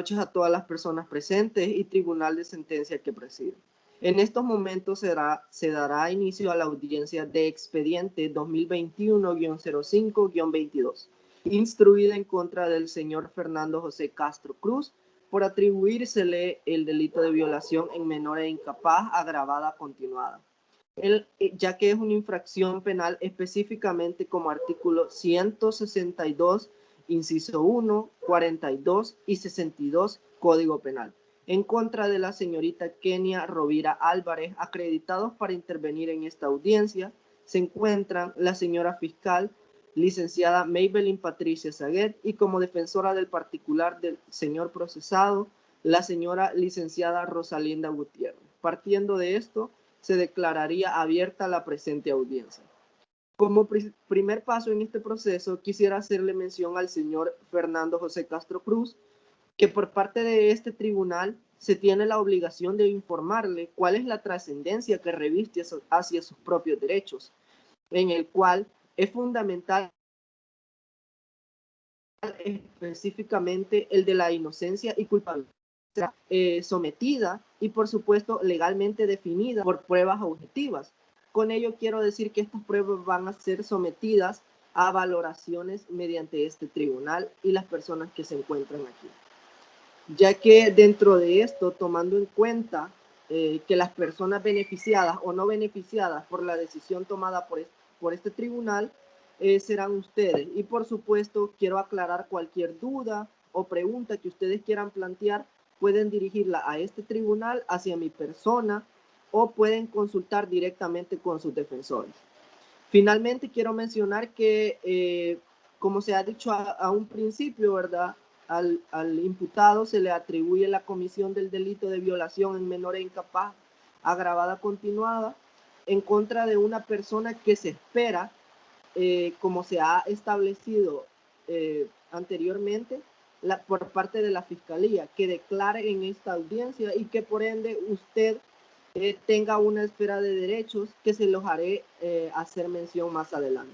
noches a todas las personas presentes y tribunal de sentencia que preside. En estos momentos se dará inicio a la audiencia de expediente 2021-05-22, instruida en contra del señor Fernando José Castro Cruz por atribuírsele el delito de violación en menor e incapaz agravada continuada, ya que es una infracción penal específicamente como artículo 162, inciso 1, 42 y 62 Código Penal, en contra de la señorita Kenia Rovira Álvarez. Acreditados para intervenir en esta audiencia se encuentran la señora fiscal, licenciada Maybelline Patricia Saguet, y como defensora del particular del señor procesado, la señora licenciada Rosalinda Gutiérrez. Partiendo de esto, se declararía abierta la presente audiencia. Como primer paso en este proceso, quisiera hacerle mención al señor Fernando José Castro Cruz, que por parte de este tribunal se tiene la obligación de informarle cuál es la trascendencia que reviste hacia sus propios derechos, en el cual es fundamental específicamente el de la inocencia y culpabilidad sometida y por supuesto legalmente definida por pruebas objetivas. Con ello quiero decir que estas pruebas van a ser sometidas a valoraciones mediante este tribunal y las personas que se encuentran aquí, ya que dentro de esto, tomando en cuenta que las personas beneficiadas o no beneficiadas por la decisión tomada por este tribunal serán ustedes. Y por supuesto quiero aclarar cualquier duda o pregunta que ustedes quieran plantear, pueden dirigirla a este tribunal, hacia mi persona, o pueden consultar directamente con sus defensores. Finalmente quiero mencionar que, como se ha dicho a un principio, ¿verdad?, al imputado se le atribuye la comisión del delito de violación en menor e incapaz agravada continuada en contra de una persona que se espera, como se ha establecido anteriormente, por parte de la Fiscalía, que declare en esta audiencia y que por ende usted tenga una esfera de derechos que se los haré hacer mención más adelante.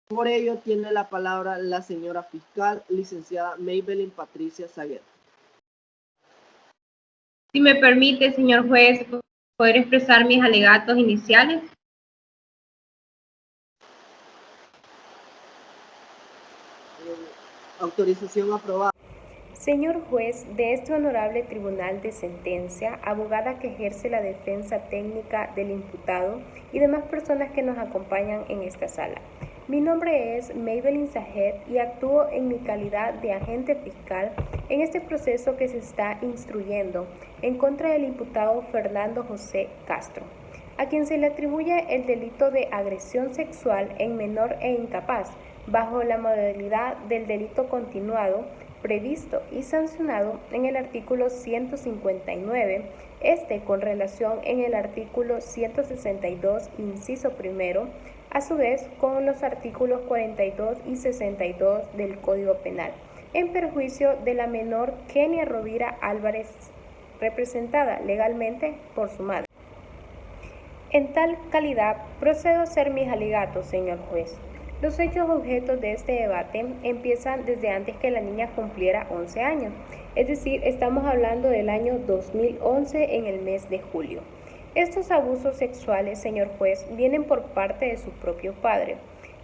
Por ello tiene la palabra la señora fiscal, licenciada Maybelline Patricia Saguet. Si me permite, señor juez, poder expresar mis alegatos iniciales. Autorización aprobada. Señor juez de este honorable tribunal de sentencia, abogada que ejerce la defensa técnica del imputado y demás personas que nos acompañan en esta sala. Mi nombre es Maybelline Saguet y actúo en mi calidad de agente fiscal en este proceso que se está instruyendo en contra del imputado Fernando José Castro, a quien se le atribuye el delito de agresión sexual en menor e incapaz bajo la modalidad del delito continuado previsto y sancionado en el artículo 159, con relación en el artículo 162, inciso primero, a su vez con los artículos 42 y 62 del Código Penal, en perjuicio de la menor Kenia Rovira Álvarez, representada legalmente por su madre. En tal calidad, procedo a hacer mis alegatos, señor juez. Los hechos objetos de este debate empiezan desde antes que la niña cumpliera 11 años, es decir, estamos hablando del año 2011 en el mes de julio. Estos abusos sexuales, señor juez, vienen por parte de su propio padre,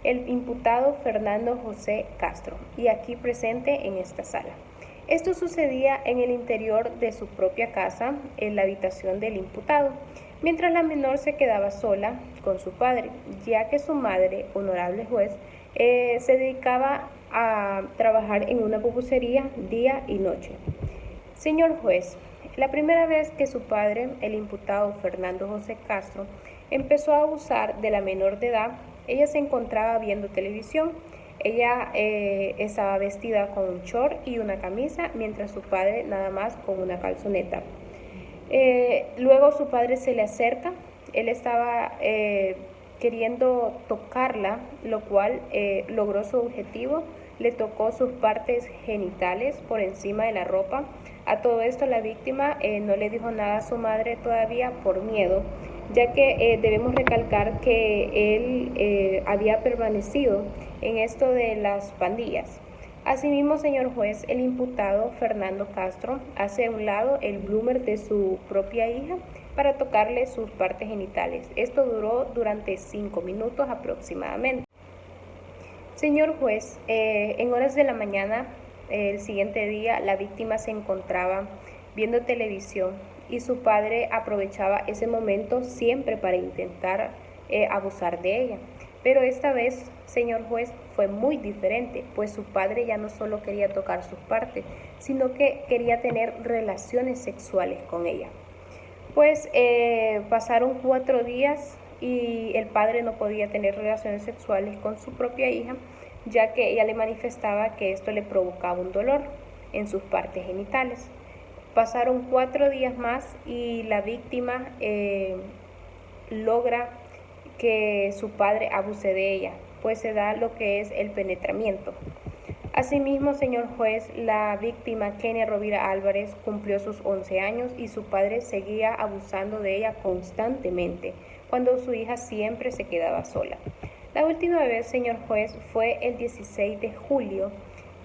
el imputado Fernando José Castro, y aquí presente en esta sala. Esto sucedía en el interior de su propia casa, en la habitación del imputado, mientras la menor se quedaba sola con su padre, ya que su madre, honorable juez, se dedicaba a trabajar en una pupusería día y noche. Señor juez, la primera vez que su padre, el imputado Fernando José Castro, empezó a abusar de la menor de edad, ella se encontraba viendo televisión. Ella estaba vestida con un short y una camisa, mientras su padre nada más con una calzoneta. Luego su padre se le acerca, él estaba queriendo tocarla, lo cual logró su objetivo, le tocó sus partes genitales por encima de la ropa. A todo esto la víctima no le dijo nada a su madre todavía por miedo, ya que debemos recalcar que él había permanecido en esto de las pandillas. Asimismo, señor juez, el imputado Fernando Castro hace a un lado el bloomer de su propia hija para tocarle sus partes genitales. Esto duró durante 5 minutos aproximadamente. Señor juez, en horas de la mañana, el siguiente día, la víctima se encontraba viendo televisión y su padre aprovechaba ese momento siempre para intentar abusar de ella. Pero esta vez, señor juez, fue muy diferente, pues su padre ya no solo quería tocar sus partes, sino que quería tener relaciones sexuales con ella. Pues pasaron 4 días y el padre no podía tener relaciones sexuales con su propia hija, ya que ella le manifestaba que esto le provocaba un dolor en sus partes genitales. Pasaron 4 días más y la víctima logra que su padre abuse de ella, pues se da lo que es el penetramiento. Asimismo, señor juez, la víctima Kenia Rovira Álvarez cumplió sus 11 años y su padre seguía abusando de ella constantemente, cuando su hija siempre se quedaba sola. La última vez, señor juez, fue el 16 de julio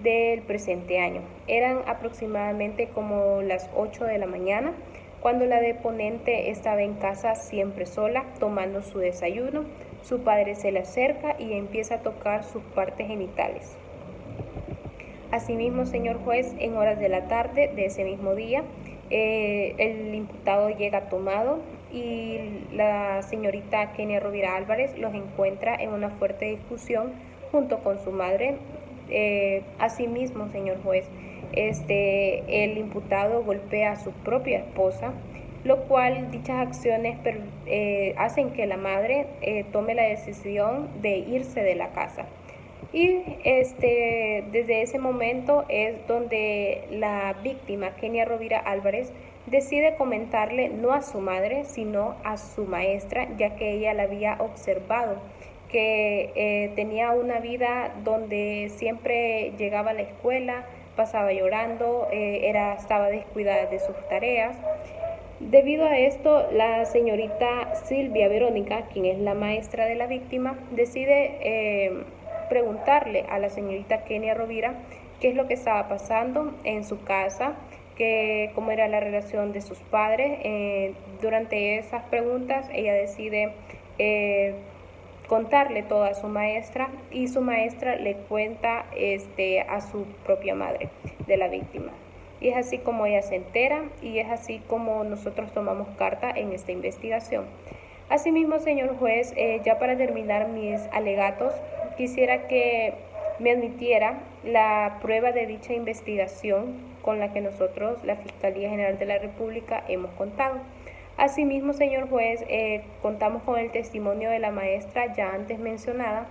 del presente año. Eran aproximadamente como las 8 de la mañana, cuando la deponente estaba en casa siempre sola, tomando su desayuno. Su padre se le acerca y empieza a tocar sus partes genitales. Asimismo, señor juez, en horas de la tarde de ese mismo día, el imputado llega tomado y la señorita Kenia Rovira Álvarez los encuentra en una fuerte discusión junto con su madre. Asimismo, señor juez, el imputado golpea a su propia esposa, lo cual dichas acciones hacen que la madre tome la decisión de irse de la casa. Y desde ese momento es donde la víctima, Kenia Rovira Álvarez, decide comentarle no a su madre, sino a su maestra, ya que ella la había observado que tenía una vida donde siempre llegaba a la escuela, pasaba llorando, estaba descuidada de sus tareas. Debido a esto, la señorita Silvia Verónica, quien es la maestra de la víctima, decide preguntarle a la señorita Kenia Rovira qué es lo que estaba pasando en su casa, cómo era la relación de sus padres. Durante esas preguntas, ella decide contarle todo a su maestra y su maestra le cuenta a su propia madre de la víctima. Y es así como ella se entera y es así como nosotros tomamos carta en esta investigación. Asimismo, señor juez, ya para terminar mis alegatos, quisiera que me admitiera la prueba de dicha investigación con la que nosotros, la Fiscalía General de la República, hemos contado. Asimismo, señor juez, contamos con el testimonio de la maestra ya antes mencionada,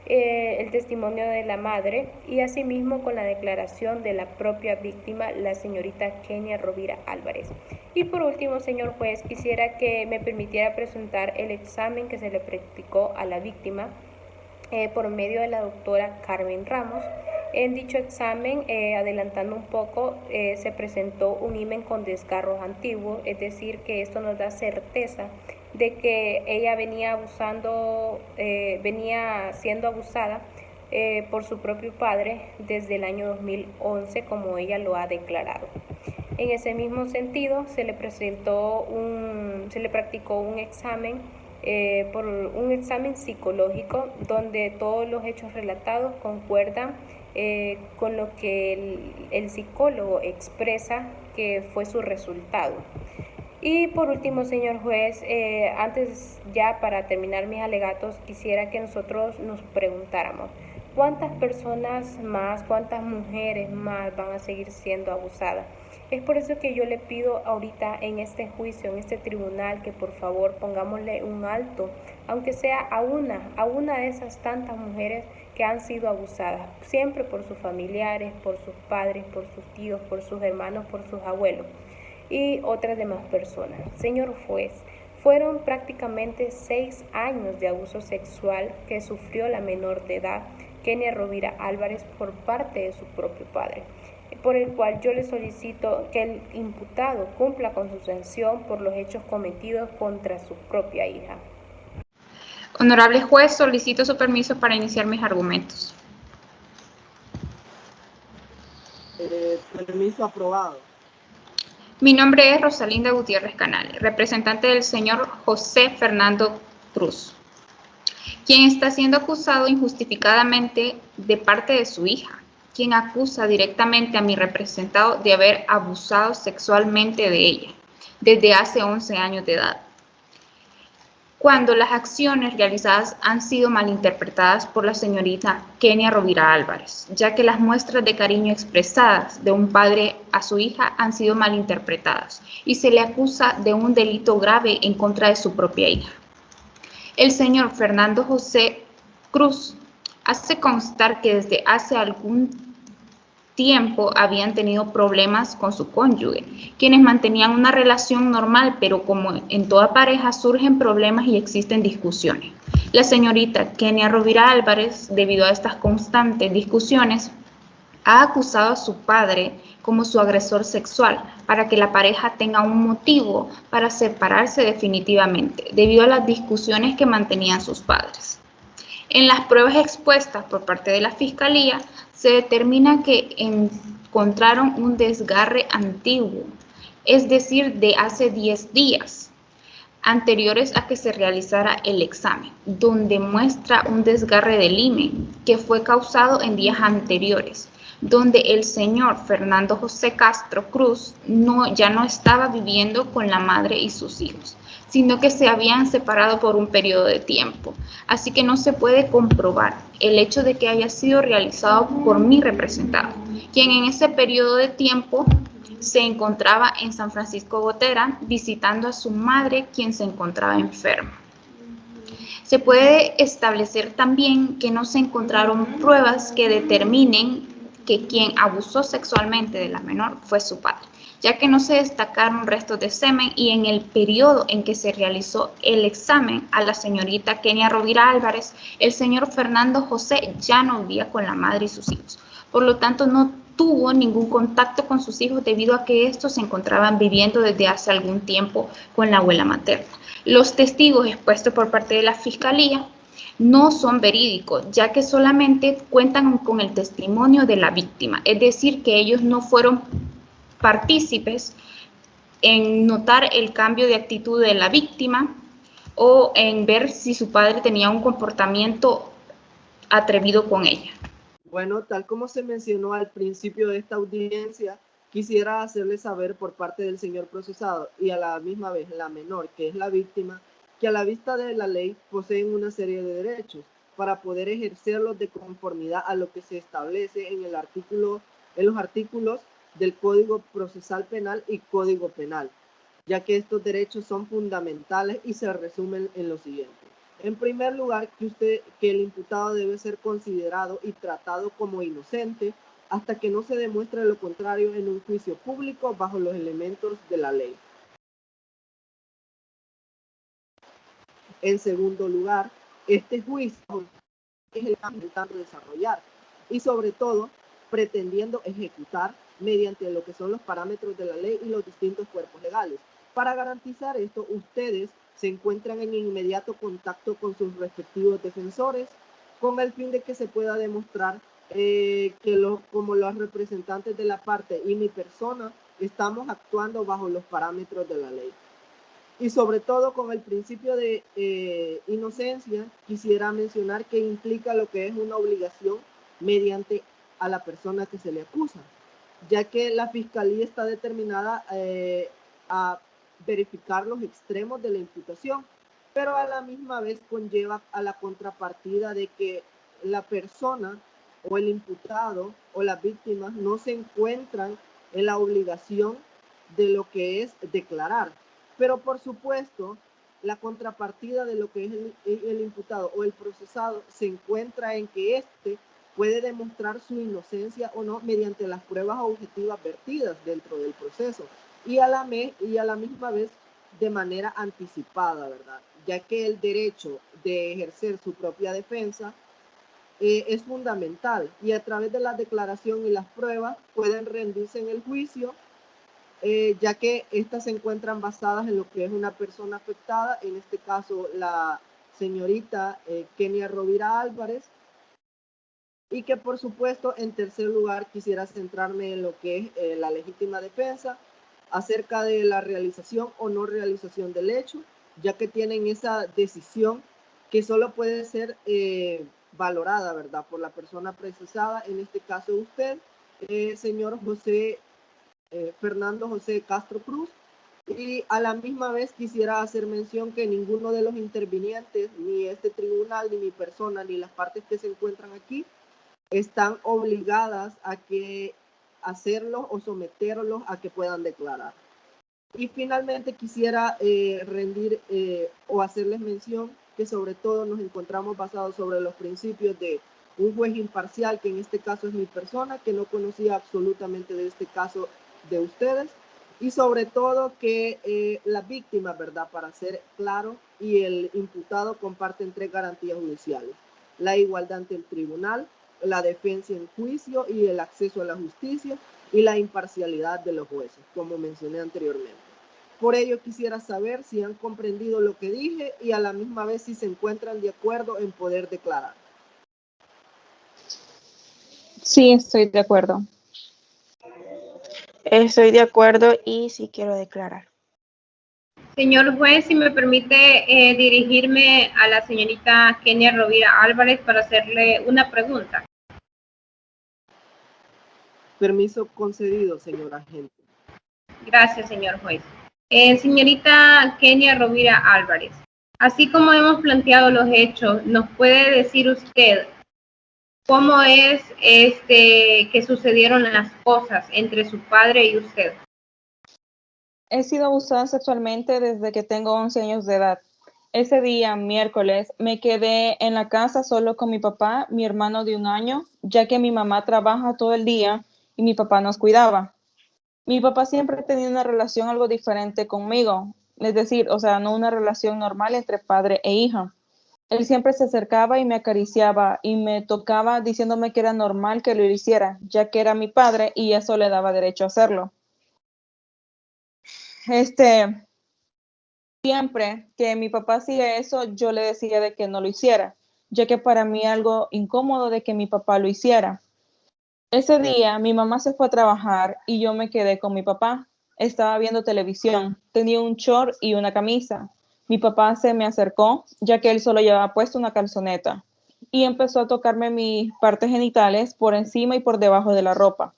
el testimonio de la madre y asimismo con la declaración de la propia víctima, la señorita Kenia Rovira Álvarez. Y por último, señor juez, quisiera que me permitiera presentar el examen que se le practicó a la víctima por medio de la doctora Carmen Ramos. En dicho examen, adelantando un poco, se presentó un himen con desgarros antiguos, es decir, que esto nos da certeza de que ella venía siendo abusada por su propio padre desde el año 2011, como ella lo ha declarado. En ese mismo sentido, se le practicó un examen por un examen psicológico donde todos los hechos relatados concuerdan con lo que el psicólogo expresa que fue su resultado. Y por último, señor juez, antes ya para terminar mis alegatos, quisiera que nosotros nos preguntáramos, ¿cuántas personas más, cuántas mujeres más van a seguir siendo abusadas? Es por eso que yo le pido ahorita en este juicio, en este tribunal, que por favor pongámosle un alto, aunque sea a una de esas tantas mujeres que han sido abusadas, siempre por sus familiares, por sus padres, por sus tíos, por sus hermanos, por sus abuelos y otras demás personas. Señor juez, fueron prácticamente 6 años de abuso sexual que sufrió la menor de edad, Kenia Rovira Álvarez, por parte de su propio padre, por el cual yo le solicito que el imputado cumpla con su sanción por los hechos cometidos contra su propia hija. Honorable juez, solicito su permiso para iniciar mis argumentos. Permiso aprobado. Mi nombre es Rosalinda Gutiérrez Canales, representante del señor José Fernando Cruz, quien está siendo acusado injustificadamente de parte de su hija, quien acusa directamente a mi representado de haber abusado sexualmente de ella desde hace 11 años de edad, cuando las acciones realizadas han sido malinterpretadas por la señorita Kenia Rovira Álvarez, ya que las muestras de cariño expresadas de un padre a su hija han sido malinterpretadas y se le acusa de un delito grave en contra de su propia hija. El señor Fernando José Cruz hace constar que desde hace algún tiempo habían tenido problemas con su cónyuge, quienes mantenían una relación normal, pero como en toda pareja surgen problemas y existen discusiones. La señorita Kenia Rovira Álvarez, debido a estas constantes discusiones, ha acusado a su padre como su agresor sexual para que la pareja tenga un motivo para separarse definitivamente, debido a las discusiones que mantenían sus padres. En las pruebas expuestas por parte de la Fiscalía, se determina que encontraron un desgarre antiguo, es decir, de hace 10 días, anteriores a que se realizara el examen, donde muestra un desgarre del himen que fue causado en días anteriores, donde el señor Fernando José Castro Cruz ya no estaba viviendo con la madre y sus hijos, sino que se habían separado por un periodo de tiempo. Así que no se puede comprobar el hecho de que haya sido realizado por mi representado, quien en ese periodo de tiempo se encontraba en San Francisco Gotera visitando a su madre, quien se encontraba enferma. Se puede establecer también que no se encontraron pruebas que determinen que quien abusó sexualmente de la menor fue su padre, ya que no se destacaron restos de semen y en el periodo en que se realizó el examen a la señorita Kenia Rovira Álvarez, el señor Fernando José ya no vivía con la madre y sus hijos. Por lo tanto, no tuvo ningún contacto con sus hijos debido a que estos se encontraban viviendo desde hace algún tiempo con la abuela materna. Los testigos expuestos por parte de la Fiscalía no son verídicos, ya que solamente cuentan con el testimonio de la víctima, es decir, que ellos no fueron partícipes en notar el cambio de actitud de la víctima o en ver si su padre tenía un comportamiento atrevido con ella. Bueno, tal como se mencionó al principio de esta audiencia, quisiera hacerle saber por parte del señor procesado y a la misma vez la menor, que es la víctima, que a la vista de la ley poseen una serie de derechos para poder ejercerlos de conformidad a lo que se establece en los artículos del Código Procesal Penal y Código Penal, ya que estos derechos son fundamentales y se resumen en lo siguiente. En primer lugar, que el imputado debe ser considerado y tratado como inocente hasta que no se demuestre lo contrario en un juicio público bajo los elementos de la ley. En segundo lugar, este juicio es el que intentando desarrollar y sobre todo pretendiendo ejecutar mediante lo que son los parámetros de la ley y los distintos cuerpos legales. Para garantizar esto, ustedes se encuentran en inmediato contacto con sus respectivos defensores con el fin de que se pueda demostrar como los representantes de la parte y mi persona estamos actuando bajo los parámetros de la ley. Y sobre todo con el principio de inocencia, quisiera mencionar que implica lo que es una obligación mediante a la persona que se le acusa, ya que la fiscalía está determinada a verificar los extremos de la imputación, pero a la misma vez conlleva a la contrapartida de que la persona o el imputado o las víctimas no se encuentran en la obligación de lo que es declarar. Pero por supuesto, la contrapartida de lo que es el imputado o el procesado se encuentra en que éste puede demostrar su inocencia o no mediante las pruebas objetivas vertidas dentro del proceso y a la misma vez de manera anticipada, ¿verdad? Ya que el derecho de ejercer su propia defensa es fundamental y a través de la declaración y las pruebas pueden rendirse en el juicio, ya que estas se encuentran basadas en lo que es una persona afectada, en este caso la señorita Kenia Rovira Álvarez, Y que por supuesto, en tercer lugar, quisiera centrarme en lo que es la legítima defensa acerca de la realización o no realización del hecho, ya que tienen esa decisión que solo puede ser valorada, ¿verdad?, por la persona procesada, en este caso usted, señor José Fernando José Castro Cruz. Y a la misma vez quisiera hacer mención que ninguno de los intervinientes, ni este tribunal, ni mi persona, ni las partes que se encuentran aquí, están obligadas a que hacerlos o someterlos a que puedan declarar. Y finalmente quisiera rendir o hacerles mención que sobre todo nos encontramos basados sobre los principios de un juez imparcial, que en este caso es mi persona, que no conocía absolutamente de este caso de ustedes, y sobre todo que la víctima, ¿verdad?, para ser claro, y el imputado comparten tres garantías judiciales: la igualdad ante el tribunal, la defensa en juicio y el acceso a la justicia, y la imparcialidad de los jueces, como mencioné anteriormente. Por ello quisiera saber si han comprendido lo que dije y a la misma vez si se encuentran de acuerdo en poder declarar. Sí, estoy de acuerdo. Estoy de acuerdo y sí quiero declarar. Señor juez, si me permite dirigirme a la señorita Kenia Rovira Álvarez para hacerle una pregunta. Permiso concedido, señor agente. Gracias, señor juez. Señorita Kenia Rovira Álvarez, así como hemos planteado los hechos, ¿nos puede decir usted cómo es que sucedieron las cosas entre su padre y usted? He sido abusada sexualmente desde que tengo 11 años de edad. Ese día, miércoles, me quedé en la casa solo con mi papá, mi hermano de 1 año, ya que mi mamá trabaja todo el día y mi papá nos cuidaba. Mi papá siempre tenía una relación algo diferente conmigo, es decir, o sea, no una relación normal entre padre e hija. Él siempre se acercaba y me acariciaba y me tocaba diciéndome que era normal que lo hiciera, ya que era mi padre y eso le daba derecho a hacerlo. Siempre que mi papá hacía eso, yo le decía de que no lo hiciera, ya que para mí algo incómodo de que mi papá lo hiciera. Ese día mi mamá se fue a trabajar y yo me quedé con mi papá. Estaba viendo televisión, tenía un short y una camisa. Mi papá se me acercó, ya que él solo llevaba puesto una calzoneta, y empezó a tocarme mis partes genitales por encima y por debajo de la ropa.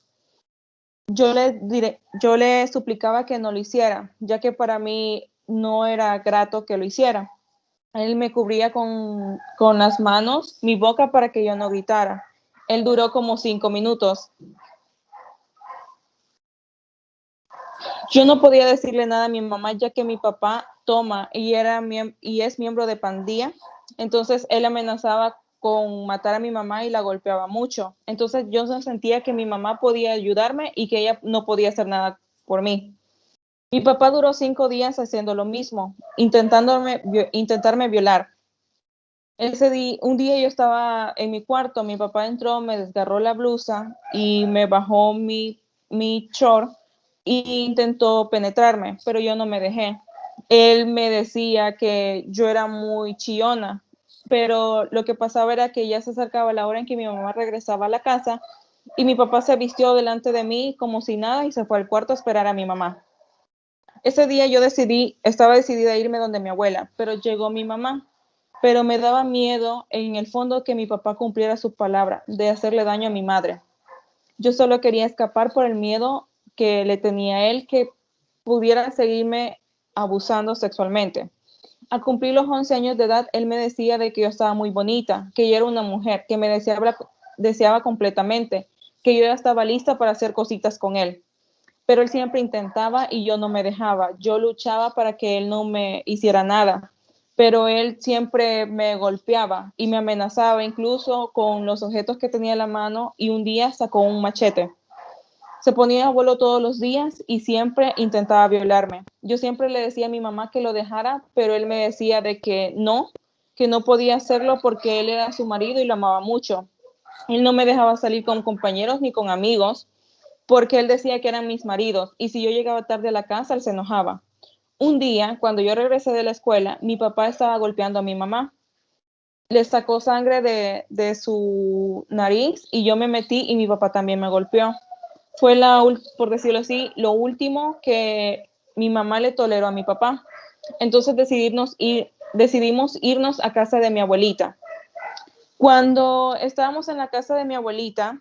Yo le suplicaba que no lo hiciera, ya que para mí no era grato que lo hiciera. Él me cubría con las manos mi boca para que yo no gritara. Él duró como 5 minutos. Yo no podía decirle nada a mi mamá, ya que mi papá toma y es miembro de pandilla. Entonces él amenazaba con matar a mi mamá y la golpeaba mucho. Entonces yo sentía que mi mamá podía ayudarme y que ella no podía hacer nada por mí. Mi papá duró 5 días haciendo lo mismo, intentarme violar. Un día yo estaba en mi cuarto, mi papá entró, me desgarró la blusa y me bajó mi short e intentó penetrarme, pero yo no me dejé. Él me decía que yo era muy chillona, pero lo que pasaba era que ya se acercaba la hora en que mi mamá regresaba a la casa y mi papá se vistió delante de mí como si nada y se fue al cuarto a esperar a mi mamá. Ese día yo estaba decidida a irme donde mi abuela, pero llegó mi mamá. Pero me daba miedo en el fondo que mi papá cumpliera su palabra de hacerle daño a mi madre. Yo solo quería escapar por el miedo que le tenía a él que pudiera seguirme abusando sexualmente. Al cumplir los 11 años de edad, él me decía de que yo estaba muy bonita, que yo era una mujer, que me deseaba completamente, que yo ya estaba lista para hacer cositas con él. Pero él siempre intentaba y yo no me dejaba. Yo luchaba para que él no me hiciera nada, pero él siempre me golpeaba y me amenazaba incluso con los objetos que tenía en la mano, y un día sacó un machete. Se ponía a vuelo todos los días y siempre intentaba violarme. Yo siempre le decía a mi mamá que lo dejara, pero él me decía de que no podía hacerlo porque él era su marido y lo amaba mucho. Él no me dejaba salir con compañeros ni con amigos porque él decía que eran mis maridos, y si yo llegaba tarde a la casa, él se enojaba. Un día, cuando yo regresé de la escuela, mi papá estaba golpeando a mi mamá. le sacó sangre de su nariz y yo me metí y mi papá también me golpeó. Fue por decirlo así, lo último que mi mamá le toleró a mi papá. Entonces decidimos irnos a casa de mi abuelita. Cuando estábamos en la casa de mi abuelita,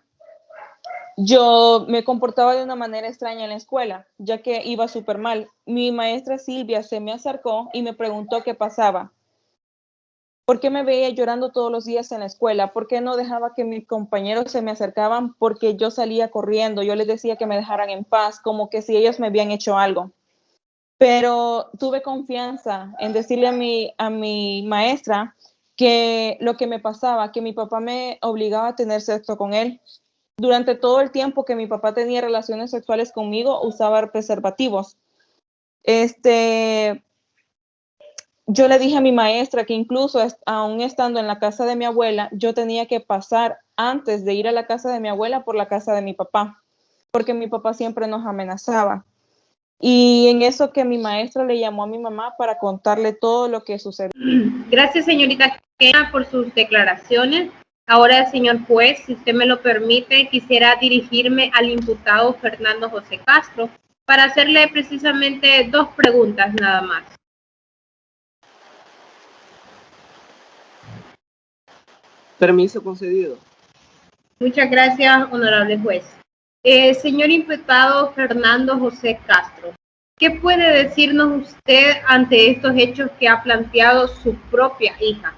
yo me comportaba de una manera extraña en la escuela, ya que iba súper mal. Mi maestra Silvia se me acercó y me preguntó qué pasaba. ¿Por qué me veía llorando todos los días en la escuela? ¿Por qué no dejaba que mis compañeros se me acercaban? Porque yo salía corriendo, yo les decía que me dejaran en paz, como que si ellos me habían hecho algo. Pero tuve confianza en decirle a mi maestra que lo que me pasaba, que mi papá me obligaba a tener sexo con él. Durante todo el tiempo que mi papá tenía relaciones sexuales conmigo, usaba preservativos. Yo le dije a mi maestra que incluso aún estando en la casa de mi abuela, yo tenía que pasar antes de ir a la casa de mi abuela por la casa de mi papá, porque mi papá siempre nos amenazaba. Y en eso que mi maestra le llamó a mi mamá para contarle todo lo que sucedió. Gracias, señorita Kenia, por sus declaraciones. Ahora, señor juez, si usted me lo permite, quisiera dirigirme al imputado Fernando José Castro para hacerle precisamente 2 preguntas nada más. Permiso concedido. Muchas gracias, honorable juez. Señor imputado Fernando José Castro, ¿qué puede decirnos usted ante estos hechos que ha planteado su propia hija?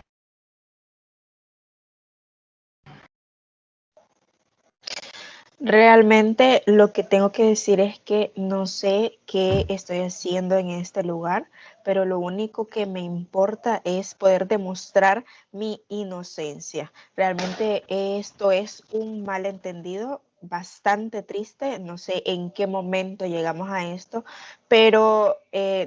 Realmente lo que tengo que decir es que no sé qué estoy haciendo en este lugar, pero lo único que me importa es poder demostrar mi inocencia. Realmente esto es un malentendido bastante triste, no sé en qué momento llegamos a esto, pero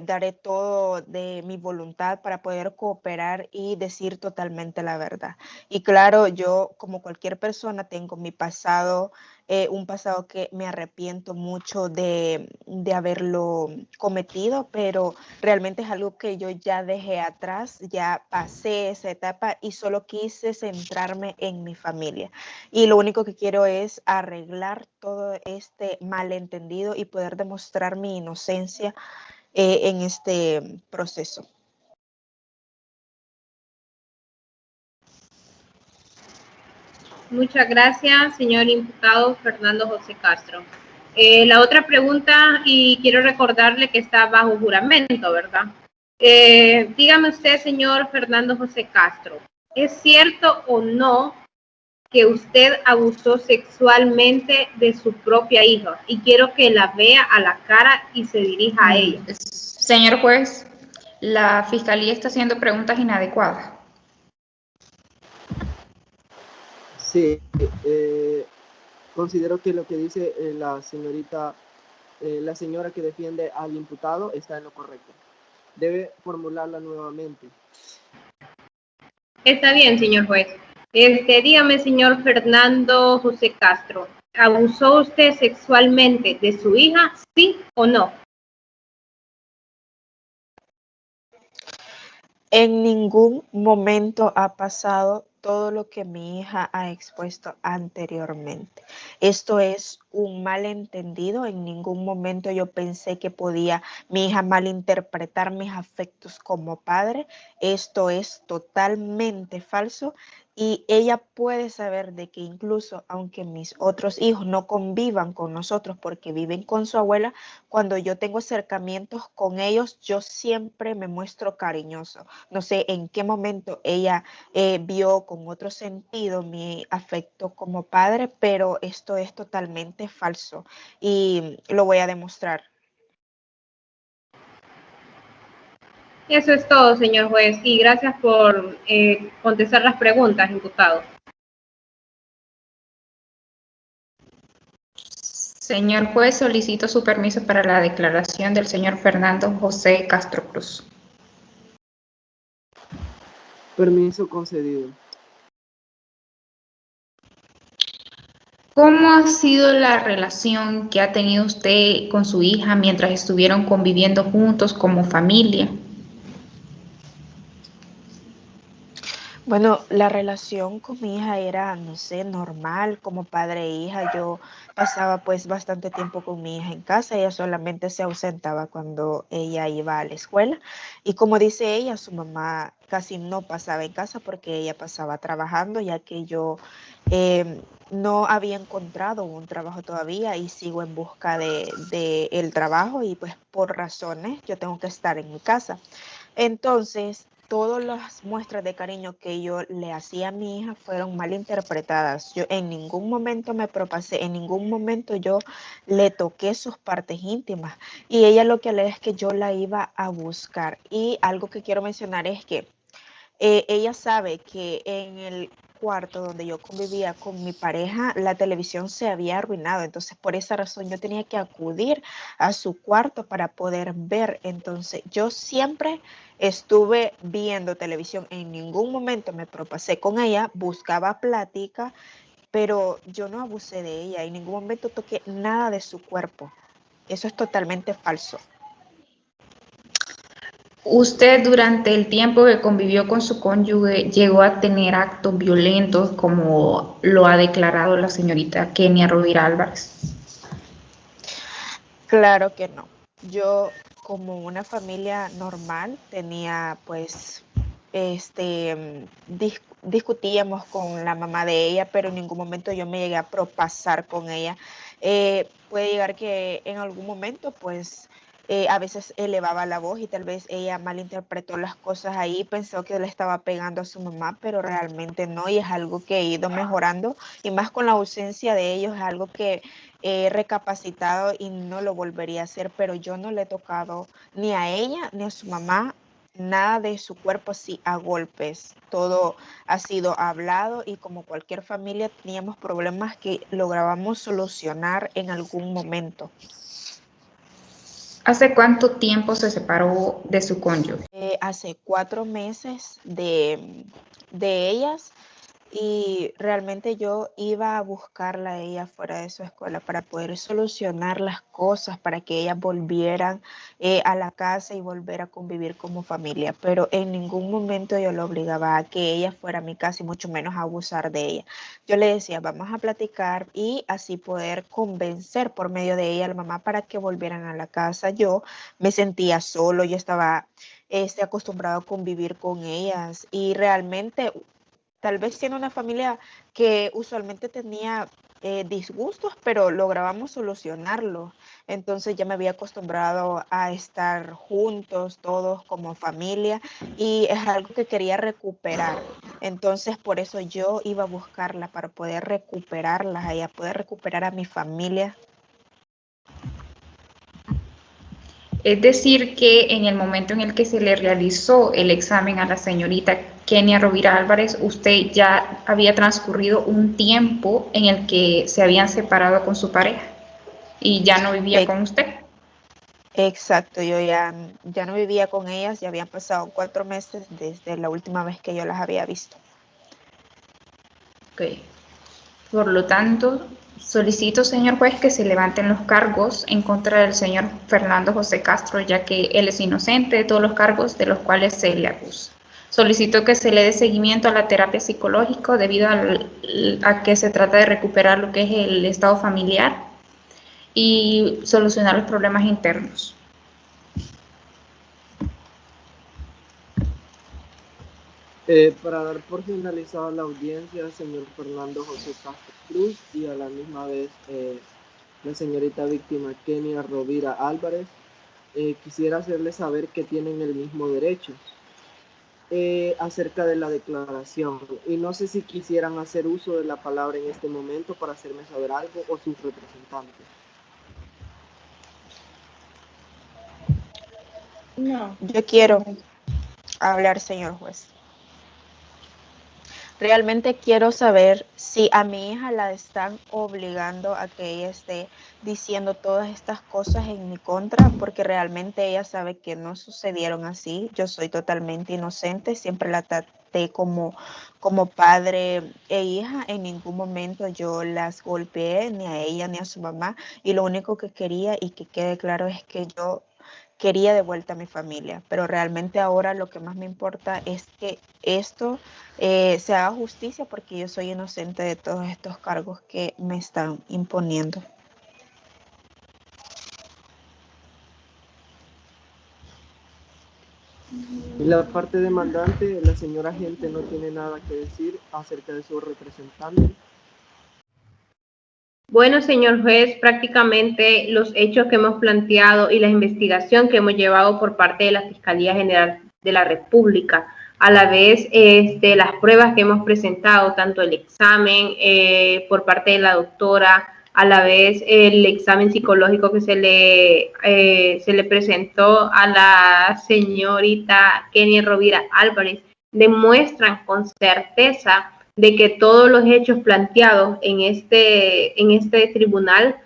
daré todo de mi voluntad para poder cooperar y decir totalmente la verdad. Y claro, yo como cualquier persona tengo mi pasado, un pasado que me arrepiento mucho de haberlo cometido, pero realmente es algo que yo ya dejé atrás, ya pasé esa etapa y solo quise centrarme en mi familia. Y lo único que quiero es arreglar todo este malentendido y poder demostrar mi inocencia en este proceso. Muchas gracias, señor imputado Fernando José Castro. La otra pregunta, y quiero recordarle que está bajo juramento, ¿verdad? Dígame usted, señor Fernando José Castro, ¿es cierto o no que usted abusó sexualmente de su propia hija? Y quiero que la vea a la cara y se dirija a ella. Señor juez, la fiscalía está haciendo preguntas inadecuadas. Sí, considero que lo que dice la señora que defiende al imputado está en lo correcto. Debe formularla nuevamente. Está bien, señor juez. Dígame, señor Fernando José Castro, ¿abusó usted sexualmente de su hija, sí o no? En ningún momento ha pasado todo lo que mi hija ha expuesto anteriormente. Esto es un malentendido. En ningún momento yo pensé que podía mi hija malinterpretar mis afectos como padre. Esto es totalmente falso. Y ella puede saber de que incluso aunque mis otros hijos no convivan con nosotros porque viven con su abuela, cuando yo tengo acercamientos con ellos, yo siempre me muestro cariñoso. No sé en qué momento ella vio con otro sentido mi afecto como padre, pero esto es totalmente falso y lo voy a demostrar. Eso es todo, señor juez, y gracias por contestar las preguntas, imputado. Señor juez, solicito su permiso para la declaración del señor Fernando José Castro Cruz. Permiso concedido. ¿Cómo ha sido la relación que ha tenido usted con su hija mientras estuvieron conviviendo juntos como familia? Bueno, la relación con mi hija era, no sé, normal, como padre e hija. Yo pasaba pues bastante tiempo con mi hija en casa. Ella solamente se ausentaba cuando ella iba a la escuela. Y como dice ella, su mamá casi no pasaba en casa porque ella pasaba trabajando, ya que yo no había encontrado un trabajo todavía y sigo en busca de el trabajo y pues por razones yo tengo que estar en mi casa. Entonces, todas las muestras de cariño que yo le hacía a mi hija fueron mal interpretadas. Yo en ningún momento me propasé, en ningún momento yo le toqué sus partes íntimas. Y ella lo que le es que yo la iba a buscar. Y algo que quiero mencionar es que ella sabe que en el cuarto donde yo convivía con mi pareja, la televisión se había arruinado. Entonces, por esa razón, yo tenía que acudir a su cuarto para poder ver. Entonces, yo siempre estuve viendo televisión. En ningún momento me propasé con ella, buscaba plática, pero yo no abusé de ella. En ningún momento toqué nada de su cuerpo. Eso es totalmente falso. ¿Usted durante el tiempo que convivió con su cónyuge llegó a tener actos violentos como lo ha declarado la señorita Kenia Rovira Álvarez? Claro que no. Yo, como una familia normal, tenía pues, discutíamos con la mamá de ella, pero en ningún momento yo me llegué a propasar con ella. Puede llegar que en algún momento, pues, a veces elevaba la voz y tal vez ella malinterpretó las cosas ahí, pensó que le estaba pegando a su mamá, pero realmente no, y es algo que he ido mejorando, y más con la ausencia de ellos, es algo que he recapacitado y no lo volvería a hacer, pero yo no le he tocado ni a ella ni a su mamá nada de su cuerpo así a golpes. Todo ha sido hablado y como cualquier familia teníamos problemas que lográbamos solucionar en algún momento. ¿Hace cuánto tiempo se separó de su cónyuge? Hace 4 meses de ellas. Y realmente yo iba a buscarla a ella fuera de su escuela para poder solucionar las cosas, para que ellas volvieran a la casa y volver a convivir como familia. Pero en ningún momento yo la obligaba a que ella fuera a mi casa y mucho menos a abusar de ella. Yo le decía, vamos a platicar y así poder convencer por medio de ella a la mamá para que volvieran a la casa. Yo me sentía solo, yo estaba acostumbrado a convivir con ellas y realmente tal vez siendo una familia que usualmente tenía disgustos, pero lográbamos solucionarlo. Entonces ya me había acostumbrado a estar juntos, todos como familia, y es algo que quería recuperar. Entonces por eso yo iba a buscarla para poder recuperarla, y a poder recuperar a mi familia. Es decir, que en el momento en el que se le realizó el examen a la señorita Kenia Rovira Álvarez, usted ya había transcurrido un tiempo en el que se habían separado con su pareja y ya no vivía con usted. Exacto, yo ya no vivía con ellas, ya habían pasado 4 meses desde la última vez que yo las había visto. Okay. Por lo tanto, solicito, señor juez, que se levanten los cargos en contra del señor Fernando José Castro, ya que él es inocente de todos los cargos de los cuales se le acusa. Solicito que se le dé seguimiento a la terapia psicológica debido a que se trata de recuperar lo que es el estado familiar y solucionar los problemas internos. Para dar por finalizada la audiencia, señor Fernando José Castro Cruz y a la misma vez la señorita víctima Kenia Rovira Álvarez, quisiera hacerles saber que tienen el mismo derecho acerca de la declaración. Y no sé si quisieran hacer uso de la palabra en este momento para hacerme saber algo o sus representantes. No, yo quiero hablar, señor juez. Realmente quiero saber si a mi hija la están obligando a que ella esté diciendo todas estas cosas en mi contra, porque realmente ella sabe que no sucedieron así. Yo soy totalmente inocente, siempre la traté como padre e hija. En ningún momento yo las golpeé, ni a ella ni a su mamá. Y lo único que quería y que quede claro es que yo quería de vuelta a mi familia, pero realmente ahora lo que más me importa es que esto se haga justicia porque yo soy inocente de todos estos cargos que me están imponiendo. Y la parte demandante, la señora agente no tiene nada que decir acerca de su representante. Bueno, señor juez, prácticamente los hechos que hemos planteado y la investigación que hemos llevado por parte de la Fiscalía General de la República, a la vez las pruebas que hemos presentado, tanto el examen por parte de la doctora, a la vez el examen psicológico que se le presentó a la señorita Kenia Rovira Álvarez, demuestran con certeza de que todos los hechos planteados en este tribunal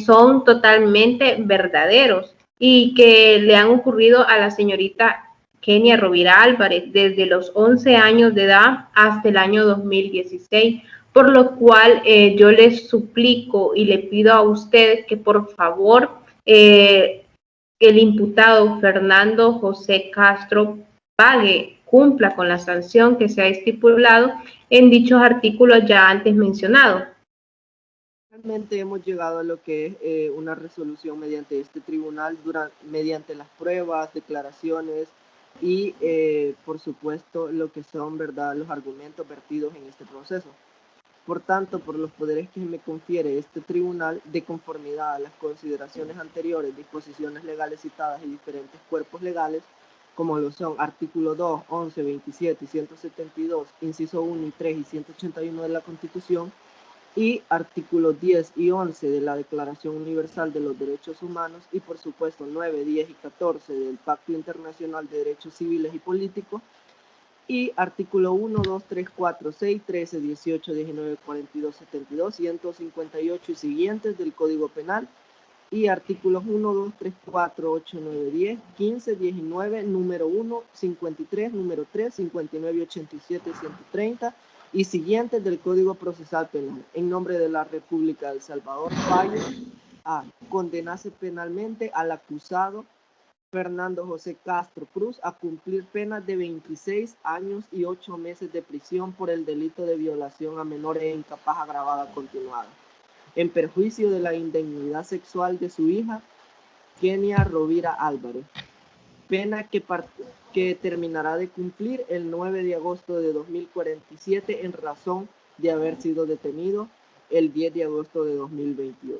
son totalmente verdaderos y que le han ocurrido a la señorita Kenia Rovira Álvarez desde los 11 años de edad hasta el año 2016, por lo cual yo les suplico y le pido a usted que por favor el imputado Fernando José Castro cumpla con la sanción que se ha estipulado en dichos artículos ya antes mencionados. Realmente hemos llegado a lo que es una resolución mediante este tribunal, mediante las pruebas, declaraciones y, por supuesto, lo que son, ¿verdad?, los argumentos vertidos en este proceso. Por tanto, por los poderes que me confiere este tribunal, de conformidad a las consideraciones anteriores, disposiciones legales citadas y diferentes cuerpos legales, como lo son artículo 2, 11, 27 y 172, inciso 1 y 3 y 181 de la Constitución, y artículos 10 y 11 de la Declaración Universal de los Derechos Humanos, y por supuesto 9, 10 y 14 del Pacto Internacional de Derechos Civiles y Políticos, y artículo 1, 2, 3, 4, 6, 13, 18, 19, 42, 72, 158 y siguientes del Código Penal, y artículos 1, 2, 3, 4, 8, 9, 10, 15, 19, número 1, 53, número 3, 59, 87, 130 y siguientes del Código Procesal Penal. En nombre de la República de El Salvador, fallo a condenarse penalmente al acusado Fernando José Castro Cruz a cumplir penas de 26 años y 8 meses de prisión por el delito de violación a menores e incapaz agravada continuada, en perjuicio de la indignidad sexual de su hija, Kenia Rovira Álvarez. Pena que terminará de cumplir el 9 de agosto de 2047 en razón de haber sido detenido el 10 de agosto de 2021.